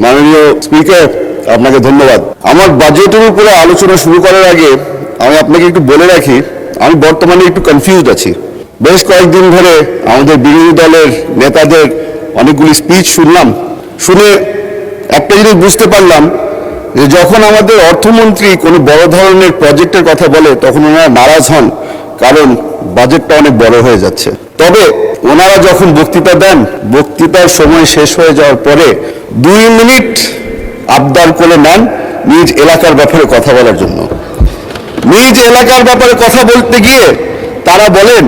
মাননীয় স্পিকার, আপনাকে ধন্যবাদ। আমার বাজেটের উপরে আলোচনা শুরু করার আগে আমি আপনাকে একটু বলে রাখি, আমি বর্তমানে একটু কনফিউজড আছি। বেশ কয়েকদিন ধরে আমাদের বিরোধী দলের নেতাদের অনেকগুলি স্পিচ শুনলাম, শুনে একটা জিনিস বুঝতে পারলাম যে যখন আমাদের অর্থমন্ত্রী কোনো বড় ধরনের প্রজেক্টের কথা বলে তখন ওনারা নারাজ হন, কারণ বাজেটটা অনেক বড় হয়ে যাচ্ছে। তবে ওনারা যখন বক্তৃতা দেন, বক্তৃতার সময় শেষ হয়ে যাওয়ার পরে 2 মিনিট আবদার করে নেন নিজ এলাকার ব্যাপারে কথা বলার জন্য। নিজ এলাকার ব্যাপারে কথা বলতে গিয়ে তারা বলেন,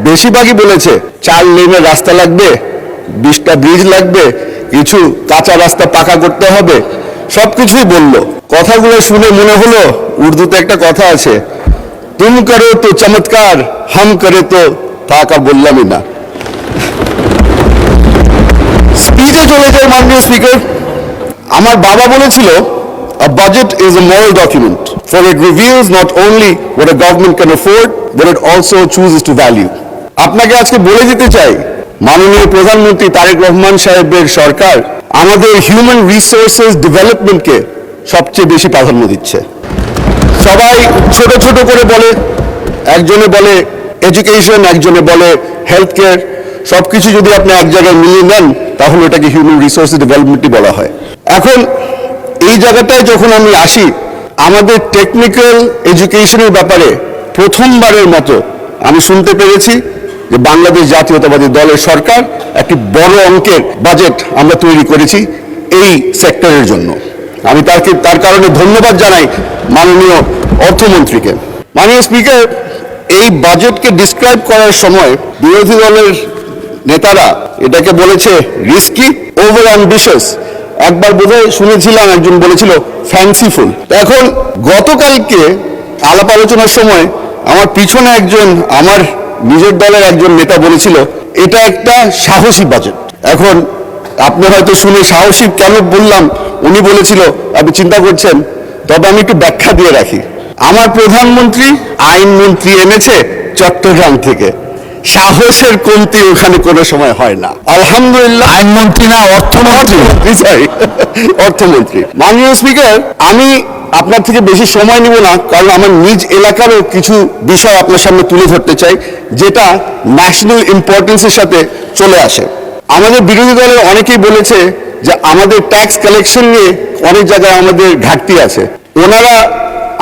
বেশিরভাগই বলেছে 4 লেনের রাস্তা লাগবে, 20টা ব্রিজ লাগবে, কিছু কাঁচা রাস্তা পাকা করতে হবে, সবকিছুই বলল। কথাগুলো শুনে মনে হলো, উর্দুতে একটা কথা আছে, তুম করো তো চমৎকার, হাম করে তো তাকা বললামই না। স্পিচে চলে যায় মাননীয় স্পিকার। আমার বাবা বলেছিল, a budget is a moral document for it reveals not only what a government can afford but it also chooses to value. আপনাকে আজকে বলে দিতে চাই, মাননীয় প্রধানমন্ত্রী তারেক রহমান সাহেবের সরকার আমাদের হিউম্যান রিসোর্সেস ডেভেলপমেন্টকে সবচেয়ে বেশি প্রাধান্য দিচ্ছে। সবাই ছোট ছোট করে বলে, একজনে বলে এডুকেশন, একজনে বলে হেলথ কেয়ার, সবকিছু যদি আপনি এক জায়গায় মিলিয়ে নেন তাহলে এটাকে হিউম্যান রিসোর্স ডেভেলপমেন্টই বলা হয়। এখন এই জায়গাটায় যখন আমি আসি, আমাদের টেকনিক্যাল এডুকেশনের ব্যাপারে প্রথমবারের মতো আমি শুনতে পেরেছি যে বাংলাদেশ জাতীয়তাবাদী দলের সরকার একটি বড় অঙ্কের বাজেট আমরা তৈরি করেছি এই সেক্টরের জন্য। আমি তার কারণে ধন্যবাদ জানাই মাননীয় অর্থমন্ত্রীকে। মাননীয় স্পিকার, এই বাজেটকে ডিসক্রাইব করার সময় বিরোধী দলের নেতারা এটাকে বলেছে রিস্কি, ওভার অ্যাম্বিশাস, একবার বোধহয় শুনেছিলাম একজন বলেছিল ফ্যান্সিফুল। এখন গতকালকে আলাপ আলোচনার সময় আমার পিছনে একজন আমার নিজের দলের একজন নেতা বলেছিল এটা একটা সাহসী বাজেট। এখন আপনি হয়তো শুনে সাহসী কেন বললাম, উনি বলেছিল আপনি চিন্তা করছেন, তবে আমি একটু ব্যাখ্যা দিয়ে রাখি। আমার প্রধানমন্ত্রী আইনমন্ত্রী এনেছে চট্টগ্রাম থেকে, সাহসের কমতি ওখানে কোনো সময় হয় না। আলহামদুলিল্লাহ। আইনমন্ত্রী না, অর্থমন্ত্রী। মাননীয় স্পিকার, আমি আপনার থেকে বেশি সময় নেব না, কারণ আমার নিজ এলাকারও কিছু বিষয় আপনার সামনে তুলে ধরতে চাই যেটা ন্যাশনাল ইম্পর্টেন্সের সাথে চলে আসে। আমাদের বিরোধী দলের অনেকেই বলেছে যে আমাদের ট্যাক্স কালেকশন নিয়ে অনেক জায়গায় আমাদের ঘাটতি আছে। ওনারা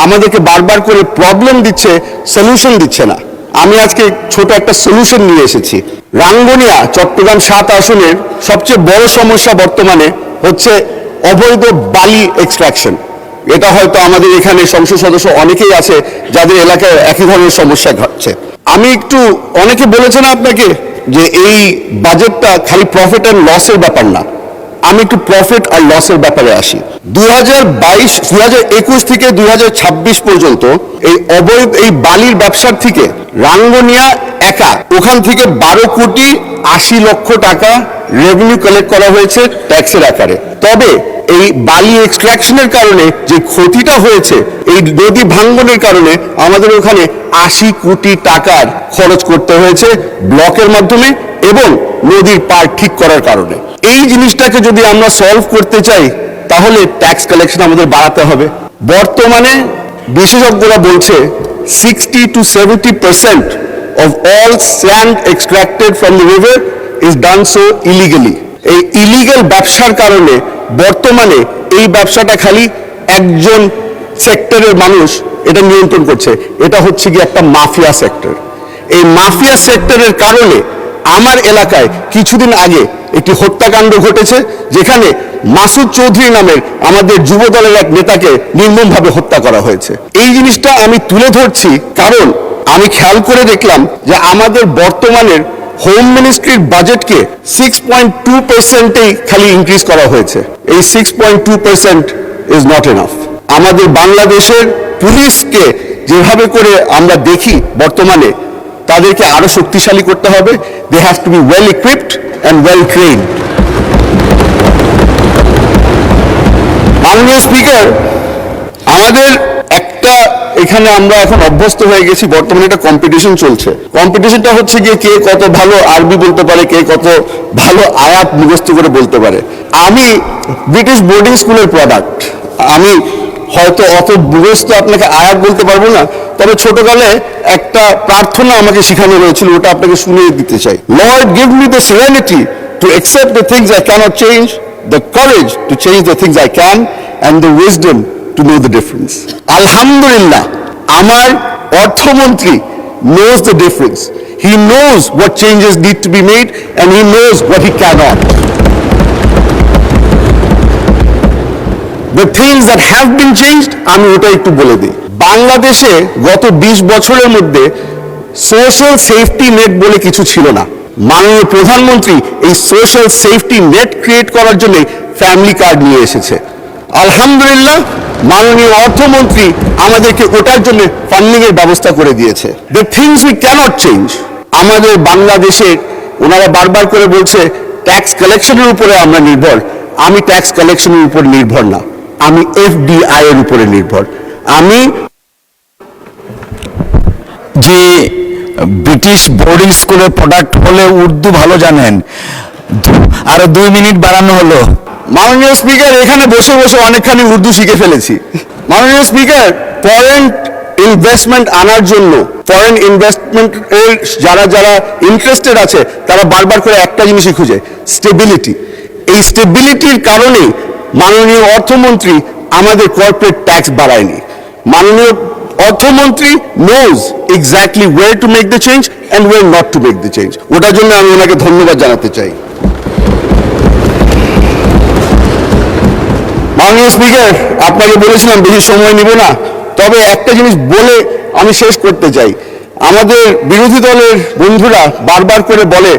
আমাদেরকে বারবার করে প্রবলেম দিচ্ছে, সলিউশন দিচ্ছে না। আমি আজকে ছোট একটা সলিউশন নিয়ে এসেছি। রাঙ্গুনিয়া চট্টগ্রাম 7 আসনের সবচেয়ে বড় সমস্যা বর্তমানে হচ্ছে অবৈধ বালি এক্সট্রাকশন। এটা হয়তো আমাদের এখানে সংসদ সদস্য অনেকেই আছে যাদের এলাকায় একই ধরনের সমস্যা ঘটছে। অনেকে বলেছেন আপনাকে যে এই বাজেটটা খালি প্রফিট অ্যান্ড লসের ব্যাপার না। আমি একটু প্রফিট আর লসের ব্যাপারে আসি। 2021 থেকে 2026 পর্যন্ত এই বালির ব্যবসার থেকে রাঙ্গুনিয়া একা ওখান থেকে 12 কোটি 80 লক্ষ টাকা রেভিনিউ কালেক্ট করা হয়েছে ট্যাক্সের আকারে। তবে এই বালি এক্সট্রাকশনের কারণে যে ক্ষতিটা হয়েছে, এই নদী ভাঙ্গনের কারণে আমাদের ওখানে 80 কোটি টাকার খরচ করতে হয়েছে ব্লকের মাধ্যমে এবং নদীর পার ঠিক করার কারণে। এই জিনিসটাকে যদি আমরা সলভ করতে চাই তাহলে ট্যাক্স কালেকশন আমাদের বাড়াতে হবে। বর্তমানে বিশেষজ্ঞরা বলছে 60 to 70% of all sand extracted from the river is done so illegally. এই ইলিগাল ব্যবসার কারণে বর্তমানে এই ব্যবসাটা খালি একজন সেক্টরের মানুষ এটা নিয়ন্ত্রণ করছে, এটা হচ্ছে কি একটা মাফিয়া সেক্টর। এই মাফিয়া সেক্টরের কারণে আমার এলাকায় কিছুদিন আগে একটি হত্যাকাণ্ড ঘটেছে, যেখানে মাসুদ চৌধুরী নামের আমাদের যুব দলের এক নেতাকে নির্মমভাবে হত্যা করা হয়েছে। এই জিনিসটা আমি তুলে ধরছি কারণ আমি খেয়াল করে দেখলাম যে আমাদের বর্তমানের হোম মিনিস্ট্রির বাজেটকে 6.2%-এই খালি ইনক্রিজ করা হয়েছে। এই 6.2% ইজ নট এনাফ। আমাদের বাংলাদেশের পুলিশকে যেভাবে করে আমরা দেখি বর্তমানে, তাদেরকে আরো শক্তিশালী করতে হবে। They have to be well equipped and well trained. মাননীয় স্পিকার, আমাদের একটা এখানে আমরা এখন অভ্যস্ত হয়ে গেছি, বর্তমানে একটা কম্পিটিশন চলছে। কম্পিটিশনটা হচ্ছে গিয়ে কে কত ভালো আরবি বলতে পারে, কে কত ভালো আয়াত মুখস্থ করে বলতে পারে। আমি ব্রিটিশ বোর্ডিং স্কুলের প্রোডাক্ট, আমি হয়তো অত মুখস্থ আপনাকে আয়াত বলতে পারবো না, তবে ছোটকালে একটা প্রার্থনা আমাকে শেখানো হয়েছিল, ওটা আপনাকে শুনিয়ে দিতে চাই। Lord give me the serenity to accept the things I can't change, the courage to change the things I can, and the wisdom to know the difference. Alhamdulillah, আমার অর্থমন্ত্রী knows the difference. He knows what changes need to be made and he knows what he cannot. The things that have been changed, আমি ওটা একটু বলে দিই। বাংলাদেশে গত 20 বছরের মধ্যে সোশ্যাল সেফটি নেট বলে কিছু ছিল না। মাননীয় প্রধানমন্ত্রী এই সোশ্যাল সেফটি নেট ক্রিয়েট করার জন্য ফ্যামিলি কার্ড নিয়ে এসেছে। আলহামদুলিল্লাহ, মাননীয় অর্থমন্ত্রী আমাদেরকে ওটার জন্য ফান্ডিং এর ব্যবস্থা করে দিয়েছে। The things we can't change, আমাদের বাংলাদেশে ওনারা বারবার করে বলছে ট্যাক্স কালেকশনের উপরে আমরা নির্ভর। আমি ট্যাক্স কালেকশনের উপর নির্ভর না, আমি এফডিআই এর উপরে নির্ভর। আমি যে ব্রিটিশ বোর্ডিং স্কুলের প্রোডাক্ট হলে উর্দু ভালো জানেন, আরো 2 মিনিট বাড়ানো হলো। মাননীয় স্পিকার, এখানে বসে বসে অনেকখানি উর্দু শিখে ফেলেছি। মাননীয় স্পিকার, ফরেন ইনভেস্টমেন্ট আনার জন্য, ফরেন ইনভেস্টমেন্ট এর যারা যারা ইন্টারেস্টেড আছে তারা বারবার করে একটা জিনিসই খুঁজে, স্টেবিলিটি। এই স্টেবিলিটির কারণে মাননীয় অর্থমন্ত্রী আমাদের কর্পোরেট ট্যাক্স বাড়ায়নি। মাননীয় অর্থমন্ত্রী knows exactly where to make the change and where not to make the change. ওটার জন্য আমি ওনাকে ধন্যবাদ জানাতে চাই। মাননীয় স্পিকার, আপনাকে বলেছিলাম বেশি সময় নিব না, তবে একটা জিনিস বলে আমি শেষ করতে চাই। আমাদের বিরোধী দলের বন্ধুরা বারবার করে বলে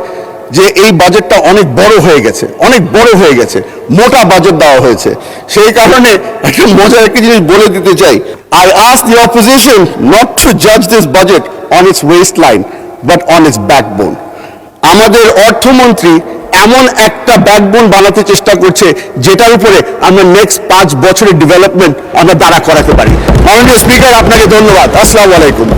যে এই বাজেটটা অনেক বড় হয়ে গেছে, অনেক বড় হয়ে গেছে, মোটা বাজেট দেওয়া হয়েছে। সেই কারণে একটা মজার একটা জিনিস বলে দিতে চাই। I ask the opposition not to judge this budget on its waistline but on its backbone. আমাদের অর্থমন্ত্রী এমন একটা ব্যাকবোন বানাতে চেষ্টা করছে যেটার উপরে আমরা নেক্সট 5 বছরের ডেভেলপমেন্ট আমরা দাঁড়া করাতে পারি। মাননীয় স্পিকার, আপনাকে ধন্যবাদ। আসসালামু আলাইকুম।